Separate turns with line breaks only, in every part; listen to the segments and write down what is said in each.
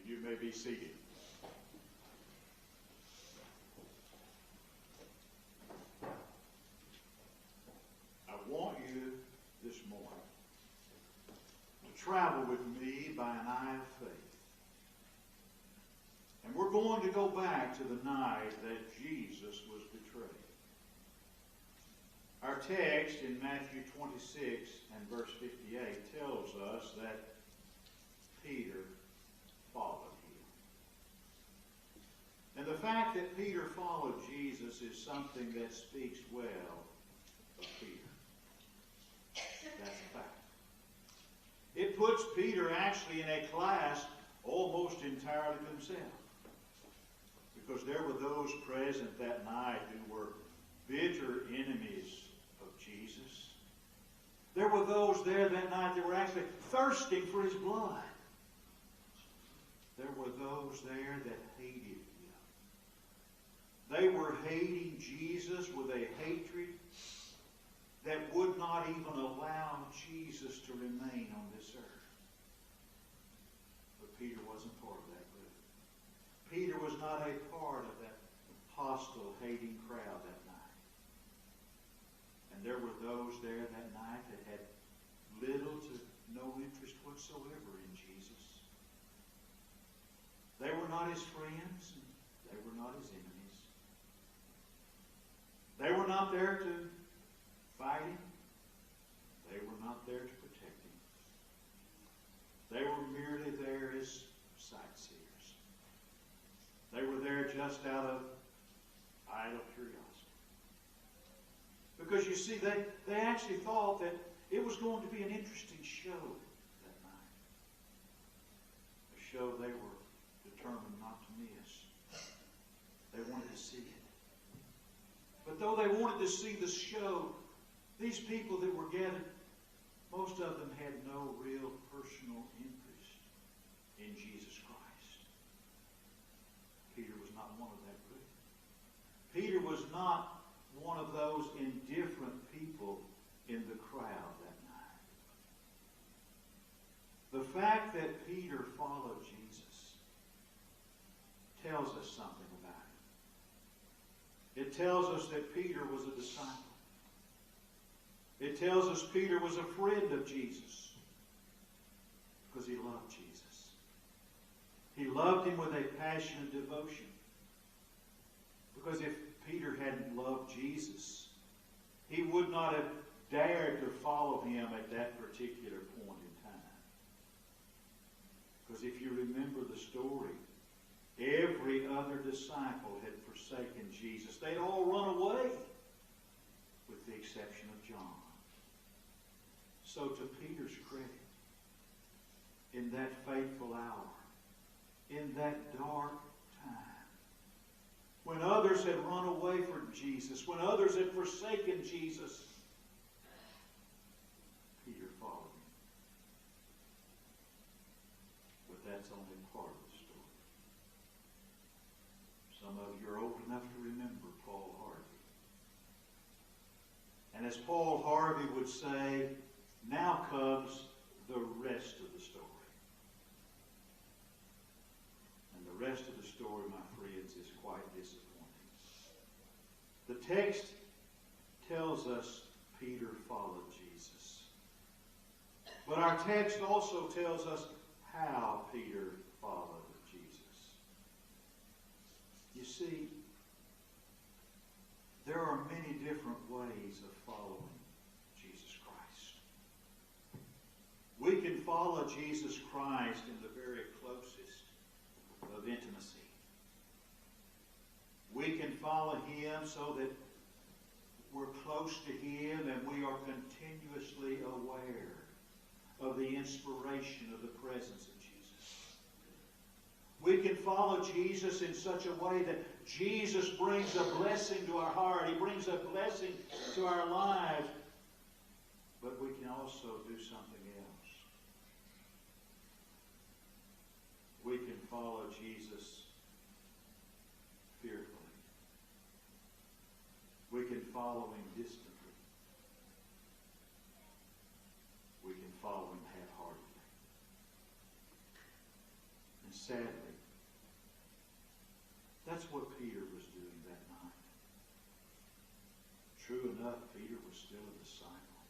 You may be seated. I want you this morning to travel with me by an eye of faith. And we're going to go back to the night that Jesus was betrayed. Our text in Matthew 26 and verse 58 tells us that Peter followed him. And the fact that Peter followed Jesus is something that speaks well of Peter. That's a fact. It puts Peter actually in a class almost entirely to himself. Because there were those present that night who were bitter enemies of Jesus. There were those there that night that were actually thirsting for his blood. There were those there that hated him. They were hating Jesus with a hatred that would not even allow Jesus to remain on this earth. But Peter wasn't part of that group. Peter was not a part of that hostile, hating crowd that night. And there were those there that night that had little to no interest whatsoever in Jesus. They were not his friends, and they were not his enemies. They were not there to fight him. They were not there to protect him. They were merely there as sightseers. They were there just out of idle curiosity. Because you see, they actually thought that it was going to be an interesting show that night. A show they were determined not to miss. They wanted to see it. But though they wanted to see the show, these people that were gathered, most of them had no real personal interest in Jesus Christ. Peter was not one of that group. Peter was not one of those indifferent people in the crowd that night. The fact that Peter followed Jesus tells us something about him. It tells us that Peter was a disciple. It tells us Peter was a friend of Jesus because he loved Jesus. He loved him with a passionate devotion. Because if Peter hadn't loved Jesus, he would not have dared to follow him at that particular point in time. Because if you remember the story, every other disciple had forsaken Jesus. They'd all run away, with the exception of John. So to Peter's credit, in that fateful hour, in that dark time, when others had run away from Jesus, when others had forsaken Jesus, Peter followed him. But that's only part of the story. Some of you are old enough to remember Paul Harvey. And as Paul Harvey would say, now comes the rest of the story. And the rest of the story, my friends, is quite disappointing. The text tells us Peter followed Jesus. But our text also tells us how Peter followed Jesus. You see, there are many different ways of following Jesus Christ. We can follow Jesus Christ in the very closest of intimacy. We can follow him so that we're close to him and we are continuously aware of the inspiration of the presence of Jesus. We can follow Jesus in such a way that Jesus brings a blessing to our heart. He brings a blessing to our lives. But we can also do something else. We can follow Jesus fearfully. We can follow him distantly. We can follow him half-heartedly. And sadly, that's what Peter was doing that night. True enough, Peter was still a disciple.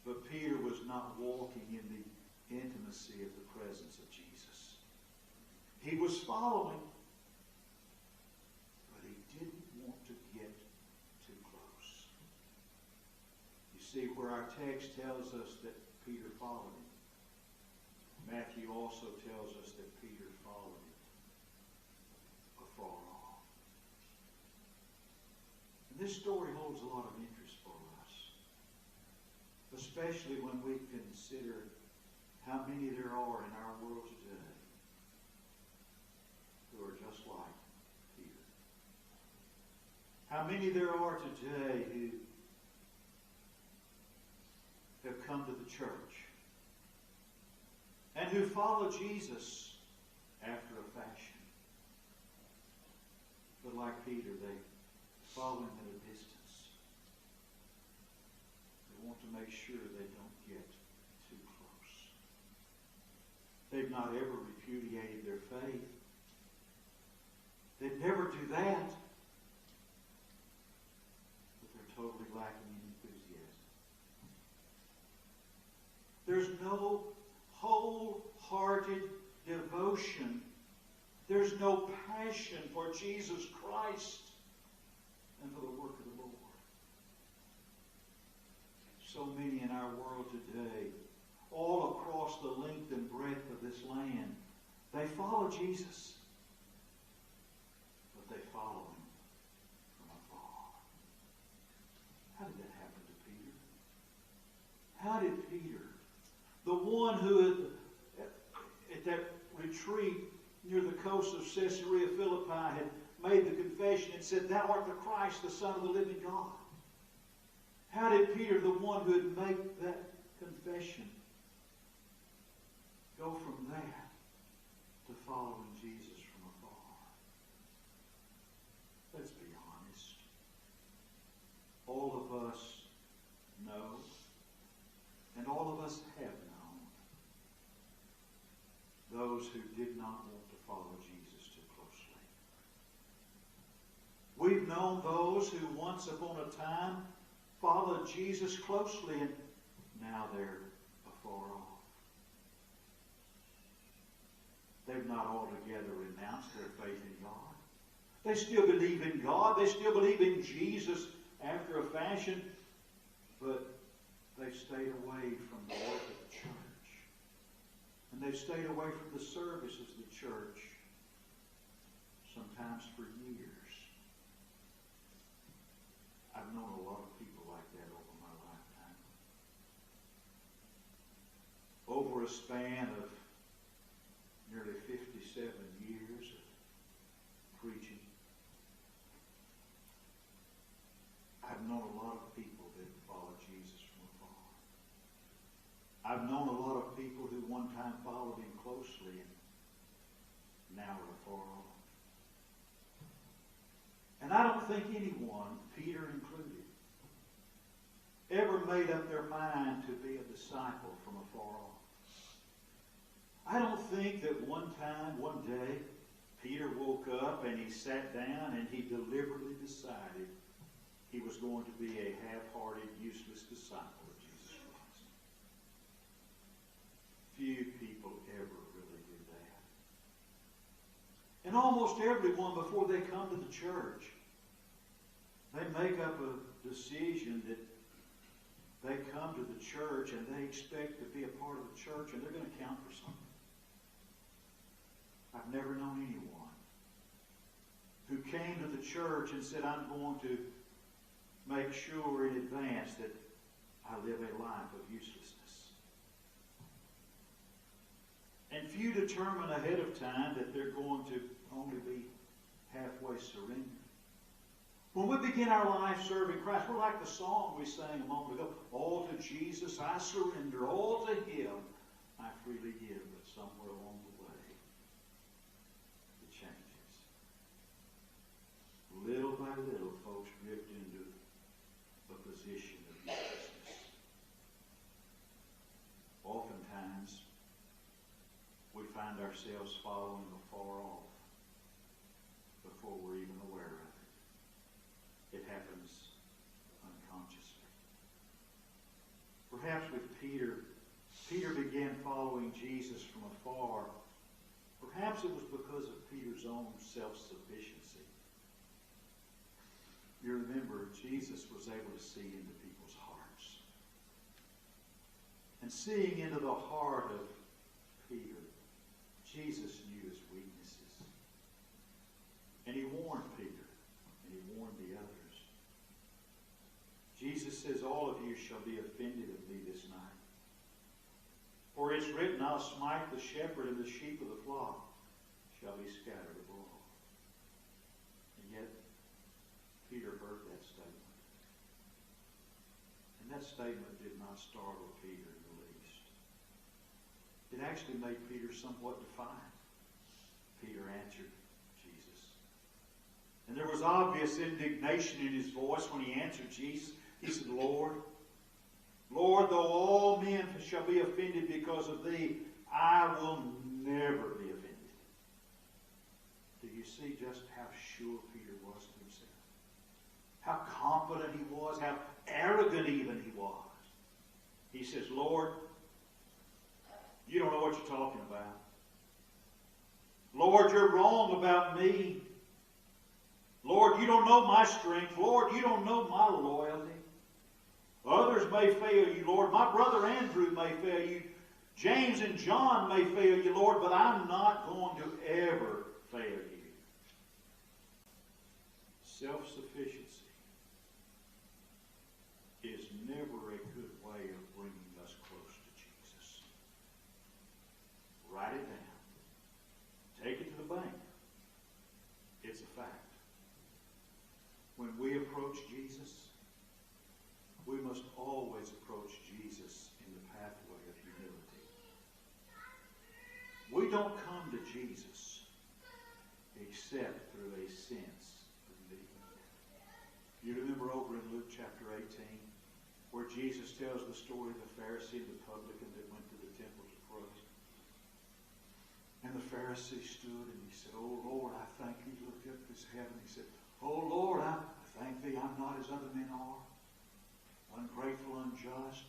But Peter was not walking in the intimacy of the presence of Jesus. He was following, but he didn't want to get too close. You see, where our text tells us that Peter followed him, Matthew also tells us that Peter followed him afar off. And this story holds a lot of interest for us, especially when we consider how many there are in our world today who are just like Peter. How many there are today who have come to the church and who follow Jesus after a fashion. But like Peter, they follow him at a distance. They want to make sure they don't get too close. They've not ever repudiated their faith. They'd never do that. But they're totally lacking in enthusiasm. There's no wholehearted devotion. There's no passion for Jesus Christ and for the work of the Lord. So many in our world today, all across the length and breadth of this land, they follow Jesus, but they follow him from afar. How did that happen to Peter? How did Peter, the one who at that retreat near the coast of Caesarea Philippi had made the confession and said, "Thou art the Christ, the Son of the living God." How did Peter, the one who had made that confession, go from that to following Jesus from afar? Let's be honest. All of us know, and all of us have known, those who did not want to follow Jesus too closely. We've known those who once upon a time followed Jesus closely, and now they're afar off. They've not altogether renounced their faith in God. They still believe in God. They still believe in Jesus after a fashion, but they've stayed away from the work of the church. And they've stayed away from the services of the church, sometimes for years. I've known a lot of people like that over my lifetime. Over a span of nearly 57 years of preaching, I've known a lot of people that followed Jesus from afar. I've known a lot of people who one time followed him closely and now are afar off. And I don't think anyone, Peter included, ever made up their mind to be a disciple from afar off. I don't think that one time, one day, Peter woke up and he sat down and he deliberately decided he was going to be a half-hearted, useless disciple of Jesus Christ. Few people ever really do that. And almost everyone, before they come to the church, they make up a decision that they come to the church and they expect to be a part of the church and they're going to count for something. I've never known anyone who came to the church and said, "I'm going to make sure in advance that I live a life of uselessness." And few determine ahead of time that they're going to only be halfway surrendered. When we begin our life serving Christ, we're like the song we sang a moment ago. "All to Jesus I surrender, all to him I freely give." But somewhere along the way, it changes. Little by little, folks drift into a position of uselessness. Oftentimes, we find ourselves following afar off before we're even aware of it. It happens unconsciously. Perhaps with Peter began following Jesus from afar. Perhaps it was because of Peter's own self-sufficiency. You remember, Jesus was able to see into people's hearts. And seeing into the heart of Peter, Jesus knew his weaknesses. And he warned Peter, and he warned the others. Jesus says, all of you shall be offended of me this night. For it's written, I'll smite the shepherd, and the sheep of the flock shall be scattered abroad. And yet, Peter heard that statement. And that statement did not startle Peter in the least. It actually made Peter somewhat defiant. Peter answered Jesus. And there was obvious indignation in his voice when he answered Jesus. He said, Lord, though all men shall be offended because of thee, I will never be offended. Do you see just how sure Peter was of himself? How confident he was, how arrogant even he was. He says, Lord, you don't know what you're talking about. Lord, you're wrong about me. Lord, you don't know my strength. Lord, you don't know my loyalty. Others may fail you, Lord. My brother Andrew may fail you. James and John may fail you, Lord, but I'm not going to ever fail you. Self-sufficiency is never a good way of bringing us close to Jesus. Write it down. Take it to the bank. It's a fact. When we approach Jesus, we must always approach Jesus in the pathway of humility. We don't come to Jesus except through a sense of need. You remember over in Luke chapter 18 where Jesus tells the story of the Pharisee and the publican that went to the temple to pray. And the Pharisee stood and he said, Oh Lord, I thank you. He looked up to his heaven. He said, Oh Lord, I thank thee I'm not as other men are. Ungrateful, unjust.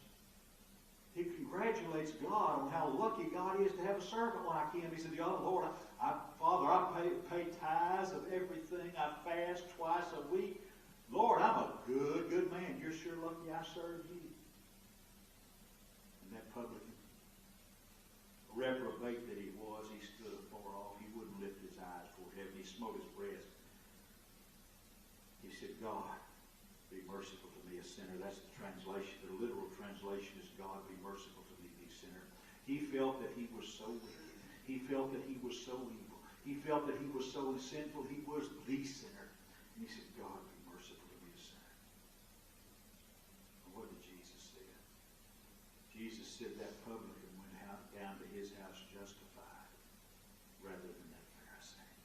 He congratulates God on how lucky God is to have a servant like him. He said, Oh Lord, Father, I pay tithes of everything. I fast twice a week. Lord, I'm a good man. You're sure lucky I serve you. And that publican, reprobate that he was, he stood afar off. He wouldn't lift his eyes toward heaven. He smote his breast. He said, God, be merciful to me, a sinner. That's the translation. The literal translation is, God, be merciful to me, a sinner. He felt that he was so wicked. He felt that he was so evil. He felt that he was so sinful. He was the sinner. And he said, God, be merciful to me, a sinner. And what did Jesus say? Jesus said that publican went down to his house justified rather than that Pharisee.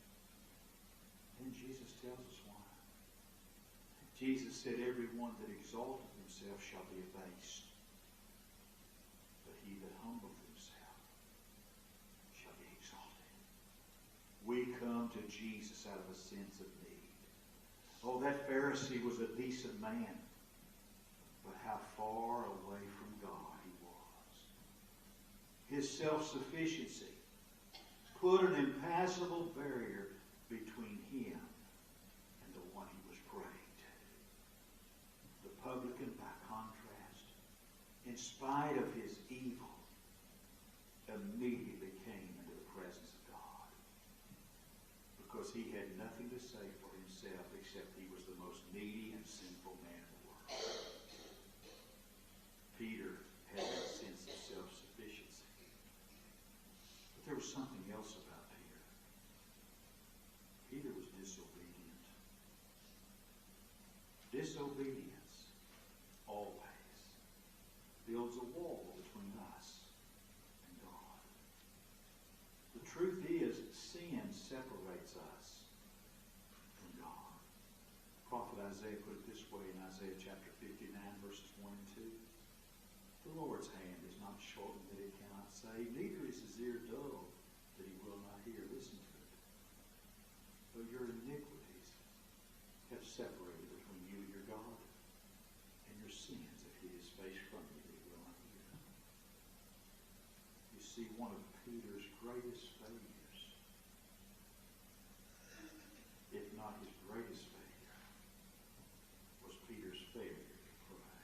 And Jesus tells us why. Jesus said, everyone that exalteth himself shall be abased, but he that humbleth himself shall be exalted. We come to Jesus out of a sense of need. Oh, that Pharisee was a decent man, but how far away from God he was. His self-sufficiency put an impassable barrier between him and the one he was praying to. The publican, by contrast, in spite of his evil, immediately came into the presence of God. Because he had nothing to say for himself except he was the most needy and sinful man in the world. Peter had that sense of self-sufficiency. But there was something else about Peter. Peter was disobedient. Disobedience always builds a wall between us and God. The truth is, sin separates us from God. Prophet Isaiah put it this way in Isaiah chapter 59, verses 1 and 2. The Lord's hand is not shortened that it cannot save, neither is his ear dull that he one of Peter's greatest failures, if not his greatest failure, was Peter's failure to pray.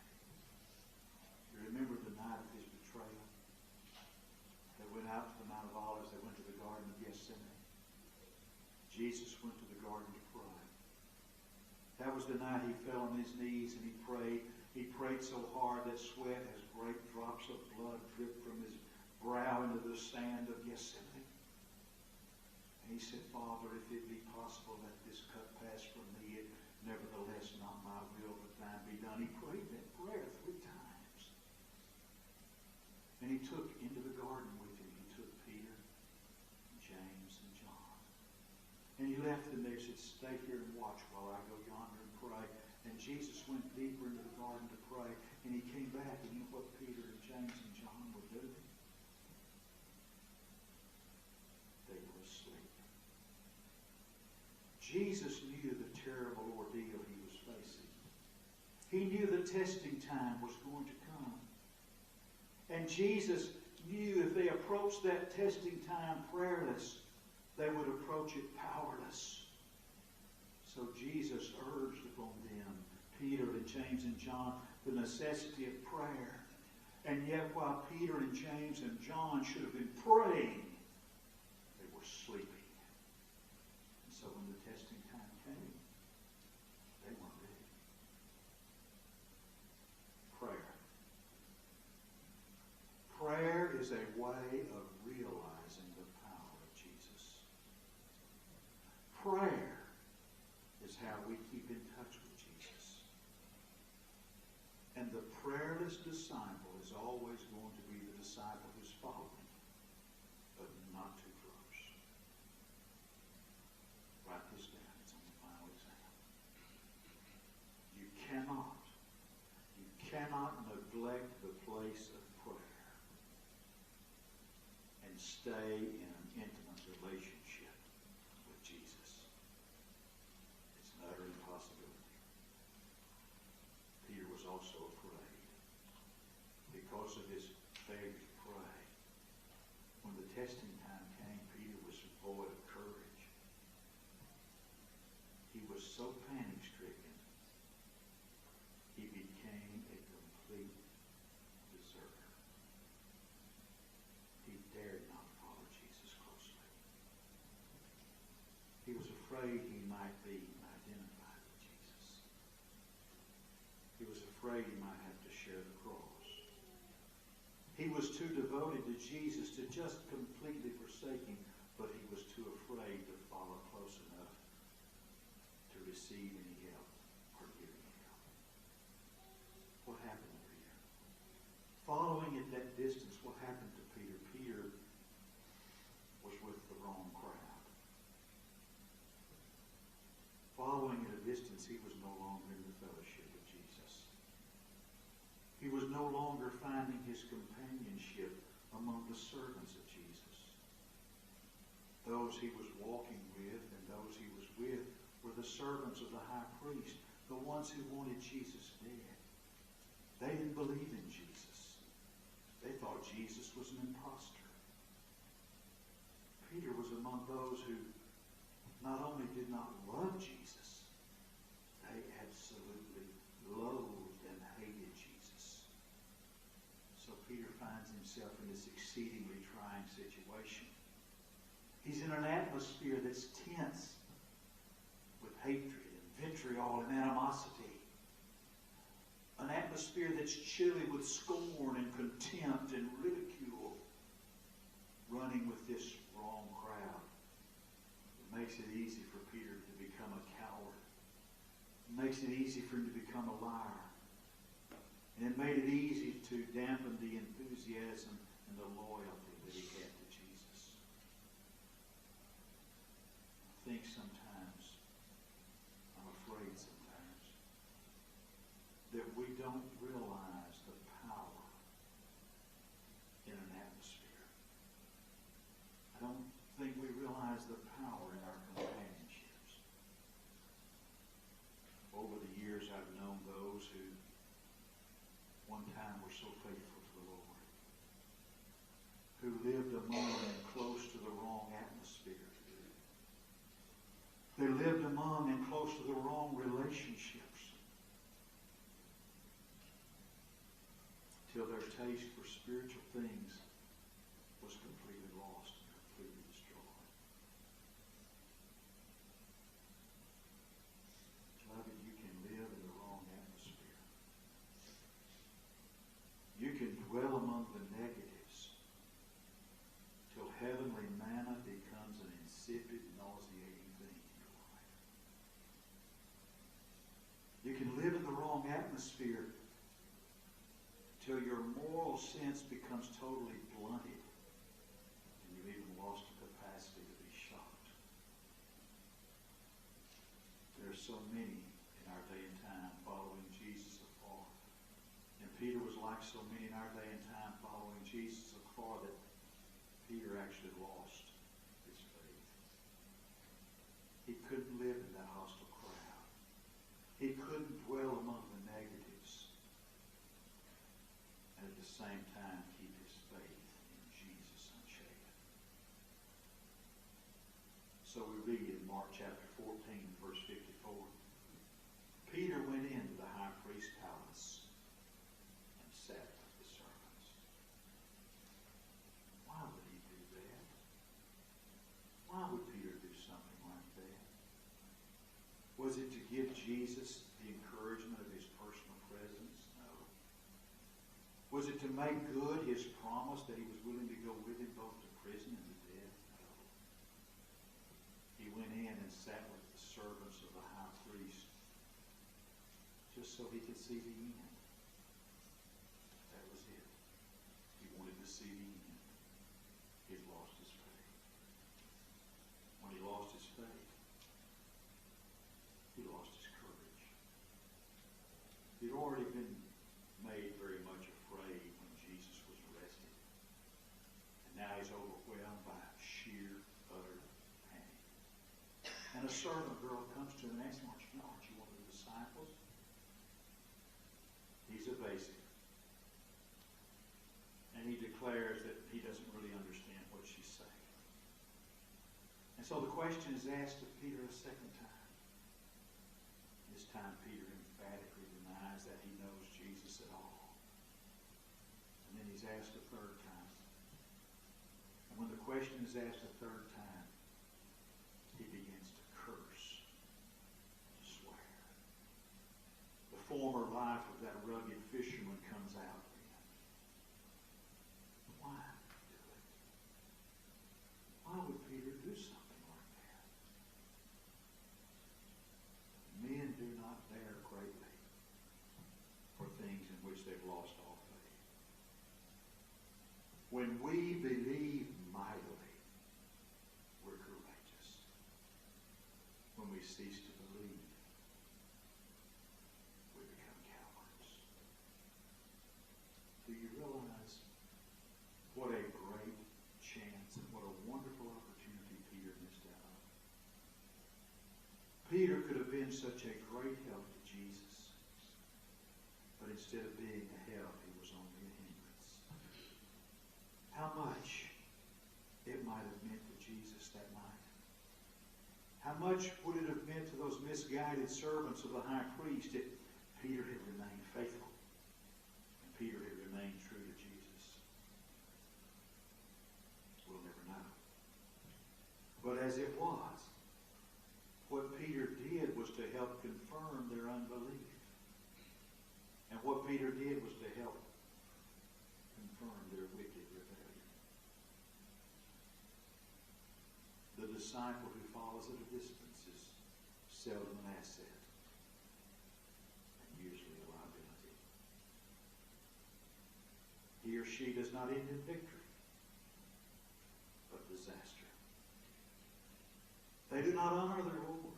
You remember the night of his betrayal? They went out to the Mount of Olives. They went to the Garden of Gethsemane. Jesus went to the garden to pray. That was the night he fell on his knees and he prayed. He prayed so hard that sweat as great drops of blood dripped from his brow into the sand of Gethsemane. And he said, Father, if it be possible, let this cup pass from me. Nevertheless, not my will, but thine be done. He prayed that prayer 3 times. And he took into the garden with him, he took Peter, James, and John. And he left them there. He said, stay here and watch while I go yonder and pray. And Jesus went deeper into the garden to pray. And he came back, and you know what Peter and James and John were doing? They were asleep. Jesus knew the terrible ordeal he was facing. He knew the testing time was going to come. And Jesus knew if they approached that testing time prayerless, they would approach it powerless. So Jesus urged upon them, Peter and James and John, the necessity of prayer. And yet while Peter and James and John should have been praying, they were sleeping. And so when the testing time came, they weren't ready. Prayer. Prayer is a way of realizing the power of Jesus. Prayer is how we keep in touch with Jesus. And the prayerless disciple is always going to be the disciple who's following, but not too close. Write this down. It's on the final exam. You cannot neglect the place of prayer and stay in an intimate relationship with Jesus. It's an utter impossibility. Peter was also afraid because of his failure to pray. When the testing time came, Peter was void of courage. He was so panic-stricken, he became a complete deserter. He dared not follow Jesus closely. He was afraid he might be identified with Jesus. He was afraid he might have to share the cross. He was too devoted to Jesus to just completely forsake him, but he was too afraid to follow close enough to receive any help or give any help. What happened to Peter? Following at that distance, what happened to Peter? Peter was with the wrong crowd. Following at a distance, he was no longer in the fellowship of Jesus. He was no longer finding his companionship among the servants of Jesus. Those he was walking with and those he was with were the servants of the high priest, the ones who wanted Jesus dead. They didn't believe in Jesus. They thought Jesus was an imposter. Peter was among those who not only did not love Jesus, they absolutely loathed and hated Jesus. So Peter finds himself in this exceedingly trying situation. He's in an atmosphere that's tense with hatred and vitriol and animosity. An atmosphere that's chilly with scorn and contempt and ridicule, running with this wrong crowd. It makes it easy for Peter to become a coward. It makes it easy for him to become a liar. And it made it easy to dampen the enthusiasm and the loyalty that he had to Jesus. I think sometimes, I'm afraid sometimes, that we don't realize the power in an atmosphere. I don't think we realize the power in our companionships. Over the years, I've known those who one time were so faithful to the Lord, who lived among and close to the wrong relationships till their taste for spiritual things was completely lost and completely destroyed. Beloved, you can live in the wrong atmosphere. You can dwell among the negatives till heavenly manna becomes an insipid, nauseating thing in your life. You can live in the wrong atmosphere till your moral sense becomes totally blunted and you've even lost the capacity to be shocked. There are so many in our day and time following Jesus afar. And Peter was like so many in our day and time following Jesus afar that Peter actually lost his faith. He couldn't live in that hostile crowd. He couldn't dwell among the negatives and at the same time keep his faith in Jesus unshaken. So we read in Mark chapter 14, verse 54, Peter went into the high priest's palace and sat with the servants. Why would he do that? Why would Peter do something like that? Was it to give Jesus the encouragement of his personal presence? No. Was it to make good his promise that he was willing to go with him both to prison and to death? No. He went in and sat with the servants of the high priest just so he could see the end. That was it. He wanted to see the end. He had lost his faith. When he lost his faith, he lost his courage. He'd already been made very much afraid when Jesus was arrested. And now he's overwhelmed by sheer, utter panic. And a servant girl comes to him and asks him, aren't you one of the disciples? He's evasive. And he declares that he doesn't really understand what she's saying. And so the question is asked of Peter a second time. This time Peter emphatically denies that he knows Jesus at all. And then he's asked a third time. And when the question is asked a third time, he begins to curse, to swear. The former life of that rugged fisherman comes out then. Why do it? Why would Peter do something like that? Men do not bear greatly for things in which they've lost all faith. When we believe mightily, we're courageous. When we cease to believe, we become cowards. Do you realize what a great chance and what a wonderful opportunity Peter missed out on? Peter could have been such a great help to Jesus, but instead of being a help, he was only a hindrance. How much it might have meant to Jesus that night. How much would it have meant to those misguided servants of the high priest if Peter had remained faithful and Peter had remained true to Jesus? We'll never know. But as it was, what Peter did was to help confirm their unbelief. And what Peter did was to help confirm their wicked rebellion. The disciple who follows at a distance is seldom an asset and usually a liability. He or she does not end in victory, but disaster. They do not honor their Lord.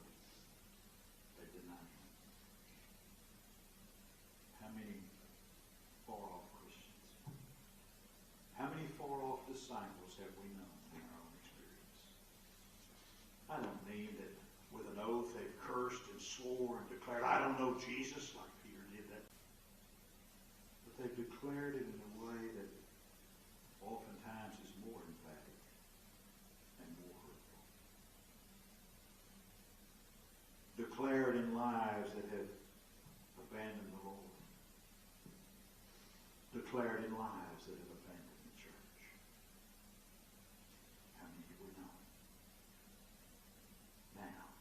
They deny him. How many far-off Christians? How many far-off disciples have we known in our own experience? I don't mean that with an oath they've cursed and swore and declared, I don't know Jesus, like Peter did that. But they've declared it in a way that oftentimes is more emphatic and more hurtful. declared in lives that have abandoned the Lord. Declared in lives that have abandoned the church. How many do we know? Now,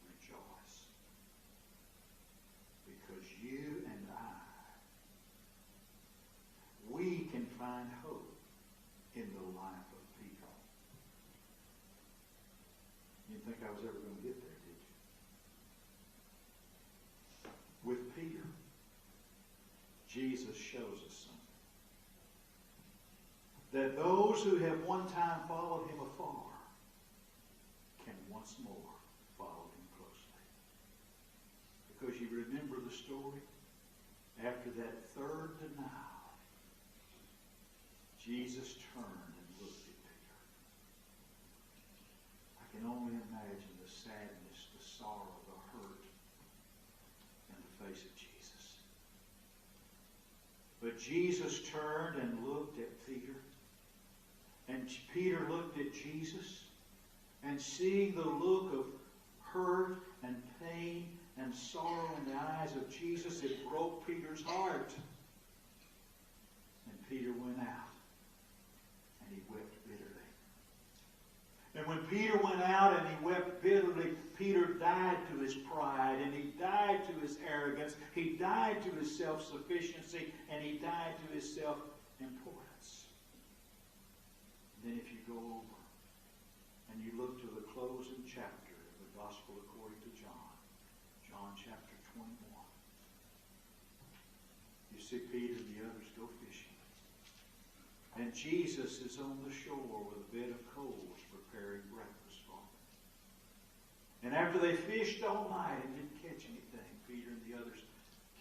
rejoice. Because you and I, we can find hope in the life of Peter. You didn't think I was ever going to get there, did you? With Peter, Jesus shows us something. That those who have one time followed him afar can once more follow him closely. Because you remember the story? After that third denial, Jesus turned and looked at Peter. I can only imagine the sadness, the sorrow, the hurt in the face of Jesus. But Jesus turned and looked at Peter. And Peter looked at Jesus. And seeing the look of hurt and pain and sorrow in the eyes of Jesus, it broke Peter's heart. And Peter went out. And he wept bitterly. And when Peter went out and he wept bitterly, Peter died to his pride, and he died to his arrogance, he died to his self-sufficiency, and he died to his self-importance. Then if you go over and you look to the closing chapter of the Gospel according to John, John chapter 21, you see Peter and the others go fishing. And Jesus is on the shore with a bed of coals preparing breakfast for them. And after they fished all night and didn't catch anything, Peter and the others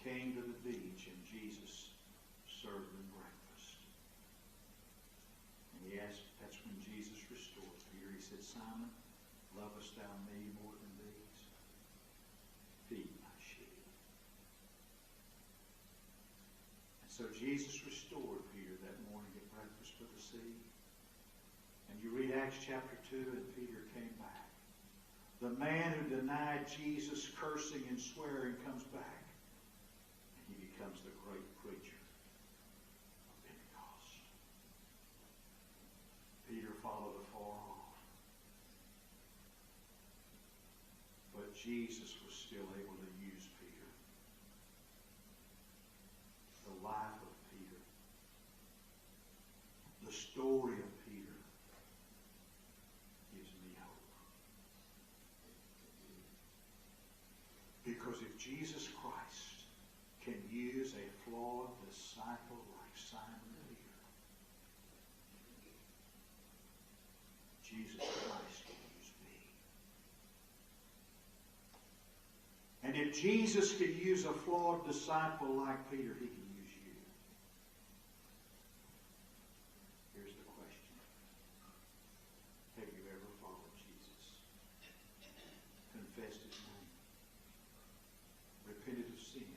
came to the beach and Jesus served them breakfast. And he asked, that's when Jesus restored Peter. He said, Simon, lovest thou me more than these? Feed my sheep. And so Jesus restored Peter that morning at breakfast for the sea. And you read Acts chapter 2, and Peter came back. The man who denied Jesus, cursing and swearing, comes back. And he becomes the great preacher of Pentecost. Peter followed afar off. But Jesus was still able to use Peter. The life of Peter. The story of Peter gives me hope. Because if Jesus Christ can use a flawed disciple like Simon Peter, Jesus Christ can use me. And if Jesus can use a flawed disciple like Peter, he can use you. Here's the question. Have you ever followed Jesus? Confessed his name? Repented of sin?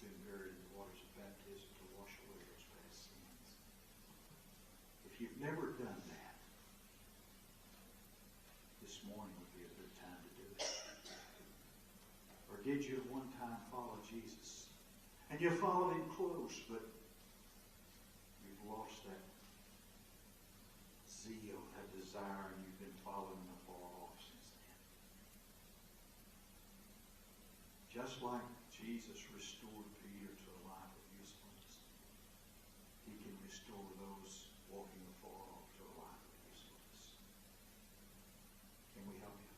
Been buried in the waters of baptism to wash away those past sins? If you've never done that, this morning would be a good time to do it. Or did you at one time follow Jesus? And you followed him close, but you've lost that zeal, that desire, and you've been following him far off since then. Just like Jesus restored Peter to a life of usefulness, he can restore those walking afar off to a life of usefulness. Can we help you?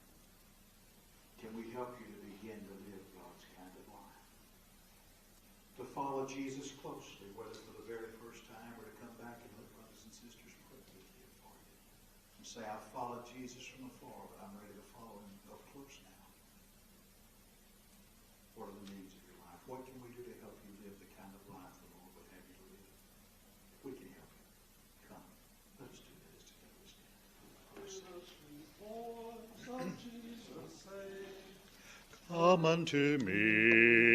Can we help you to begin to live God's kind of life? To follow Jesus closely, whether for the very first time or to come back and let brothers and sisters pray with you for you. And say, I followed Jesus from afar, but I'm ready to follow him up close now. What are the needs of your life? What can we do to help you live the kind of life the Lord would have you to live? If we can help you, come. Let us do that as together we stand.
Come unto me.